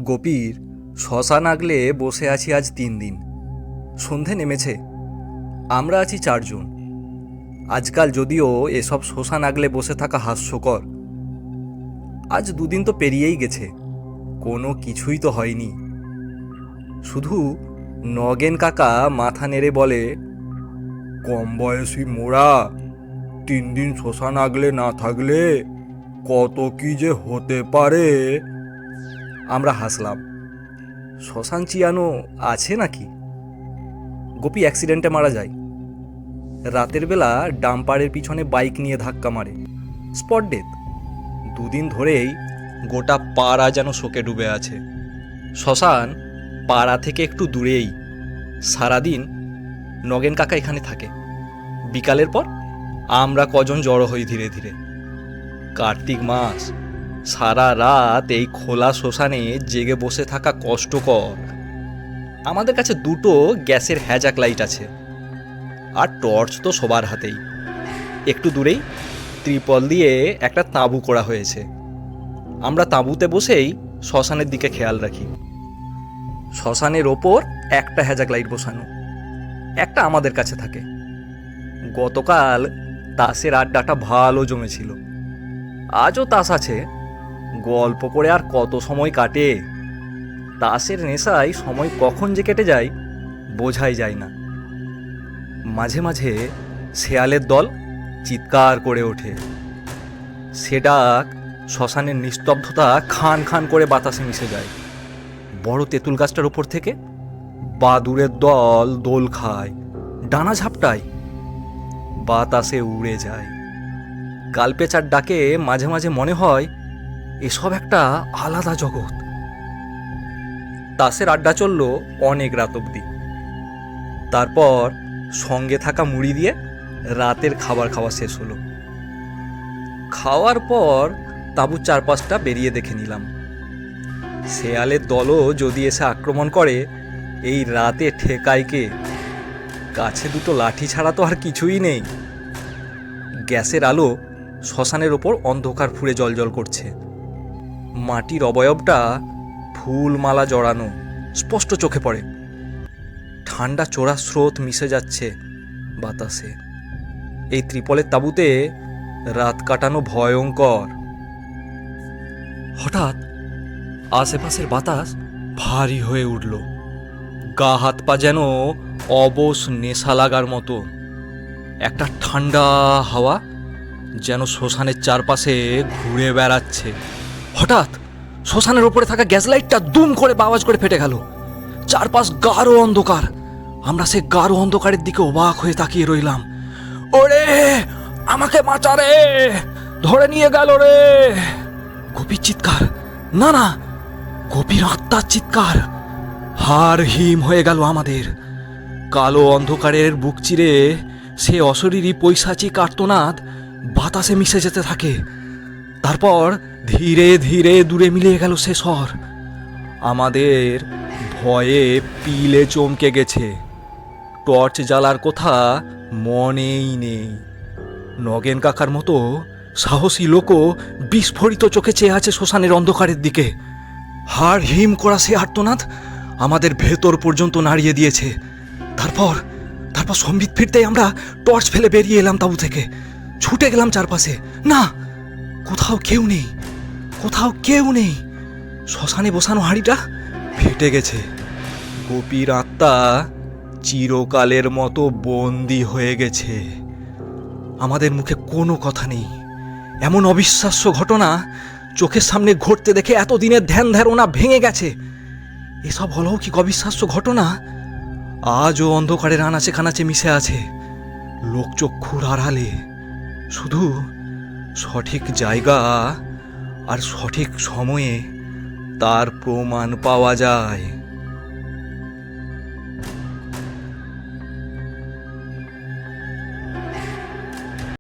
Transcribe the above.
গোপীর শ্মশান আগলে বসে আছি আজ 3 দিন। সন্ধে নেমেছে, আমরা আছি 4 জন। আজকাল যদিও এসব শ্মশান আগলে বসে থাকা হাস্যকর, আজ 2 দিন তো পেরিয়েই গেছে, কোনো কিছুই তো হয়নি। শুধু নগেন কাকা মাথা নেড়ে বলে, কম বয়সী মোড়া 3 দিন শ্মশান আগলে না থাকলে কত কি যে হতে পারে। আমরা হাসলাম, শ্মশান চিয়ানো আছে নাকি? গোপী অ্যাক্সিডেন্টে মারা যায়। রাতের বেলা ডাম্পারের পিছনে বাইক নিয়ে ধাক্কা মারে, স্পট ডেথ। 2 দিন ধরেই গোটা পাড়া যেন শোকে ডুবে আছে। শ্মশান পাড়া থেকে একটু দূরেই। সারাদিন নগেন কাকা এখানে থাকে, বিকালের পর আমরা কজন জড়ো হই ধীরে ধীরে। কার্তিক মাস, সারা রাত এই খোলা শ্মশানে জেগে বসে থাকা কষ্টকর। আমাদের কাছে 2টো গ্যাসের হ্যাজাক লাইট আছে, আর টর্চ তো সবার হাতেই। একটু দূরেই ত্রিপল দিয়ে একটা তাঁবু করা হয়েছে। আমরা তাঁবুতে বসেই শ্মশানের দিকে খেয়াল রাখি। শ্মশানের ওপর একটা হ্যাজাক লাইট বসানো, একটা আমাদের কাছে থাকে। গতকাল তাসের আড্ডাটা ভালো জমেছিল, আজও তাস আছে। গল্প করে আর কত সময় কাটে। তাসের নেশায় সময় কখন যে কেটে যায় বোঝাই যায় না। মাঝে মাঝে শেয়ালের দল চিৎকার করে ওঠে। সে ডাক শ্মশানের নিস্তব্ধতা খান খান করে বাতাসে মিশে যায়। বড় তেঁতুল গাছটার ওপর থেকে বাদুড়ের দল দোল খায়, ডানা ঝাপটায়, বাতাসে উড়ে যায়। কালপেচার ডাকে মাঝে মাঝে মনে হয় এসব একটা আলাদা জগৎ। তাসের আড্ডা চলল অনেক রাত অবধি। তারপর সঙ্গে থাকা মুড়ি দিয়ে রাতের খাবার খাওয়া শেষ হলো। খাওয়ার পর তাঁবুর চারপাশটা বেরিয়ে দেখে নিলাম। শেয়ালের দলও যদি এসে আক্রমণ করে, এই রাতে ঠেকায় কে? কাছে 2টো লাঠি ছাড়া তো আর কিছুই নেই। গ্যাসের আলো শ্মশানের ওপর অন্ধকার ফুঁড়ে জ্বলজ্বল করছে। মাটির অবয়বটা ফুলমালা জড়ানো স্পষ্ট চোখে পড়ে। ঠান্ডা চোরা স্রোত মিশে যাচ্ছে বাতাসে। এই ত্রিপলের তাঁবুতে রাত কাটানো ভয়ঙ্কর। হঠাৎ আশেপাশের বাতাস ভারী হয়ে উঠল। গা হাত পা যেন অবশ নেশা লাগার মতো। একটা ঠান্ডা হাওয়া যেন শ্মশানের চারপাশে ঘুরে বেড়াচ্ছে। হঠাৎ শ্মশানের ওপরে থাকা গ্যাস লাইটটা দুম করে আওয়াজ করে ফেটে গেল। চারপাশ গাঢ় অন্ধকার। আমরা সে গাঢ় অন্ধকারের দিকে অবাক হয়ে তাকিয়ে রইলাম। ওরে, আমাকে বাঁচা রে, ধরে নিয়ে গেল রে! গোপীর চিৎকার, না না, গোপীর আত্মার চিৎকার। হাড় হিম হয়ে গেল আমাদের। কালো অন্ধকারের বুক চিরে সে অশরীরী পৈশাচিক আর্তনাদ বাতাসে মিশে যেতে থাকে। তারপর ধীরে ধীরে দূরে মিলিয়ে গেল সে স্বর। আমাদের ভয়ে পিলে চমকে গেছে। টর্চ জ্বালার কথা মনেই নেই। নগেন কাকার মতো সাহসী লোকও বিস্ফোরিত চোখে চেয়ে আছে শ্মশানের অন্ধকারের দিকে। হাড় হিম করা সে আর্তনাদ আমাদের ভেতর পর্যন্ত নাড়িয়ে দিয়েছে। তারপর সম্বিত ফিরতেই আমরা টর্চ ফেলে বেরিয়ে এলাম তাঁবু থেকে। ছুটে গেলাম চারপাশে। না, কোথাও কেউ নেই, কোথাও কেউ নেই। শ্মশানে বসানো হাঁড়িটা ফেটে গেছে। গোপীর আত্মা চিরকালের মতো বন্দী হয়ে গেছে। আমাদের মুখে কোনো কথা নেই। এমন অবিশ্বাস্য ঘটনা চোখের সামনে ঘটতে দেখে এতদিনের ধ্যান ধারণা ভেঙে গেছে। এসব অলৌকিক অবিশ্বাস্য ঘটনা আজও অন্ধকারের আনাচে কানাচে মিশে আছে লোকচক্ষুর আড়ালে। শুধু সঠিক জায়গা আর সঠিক সময়ে তার প্রমাণ পাওয়া যায়।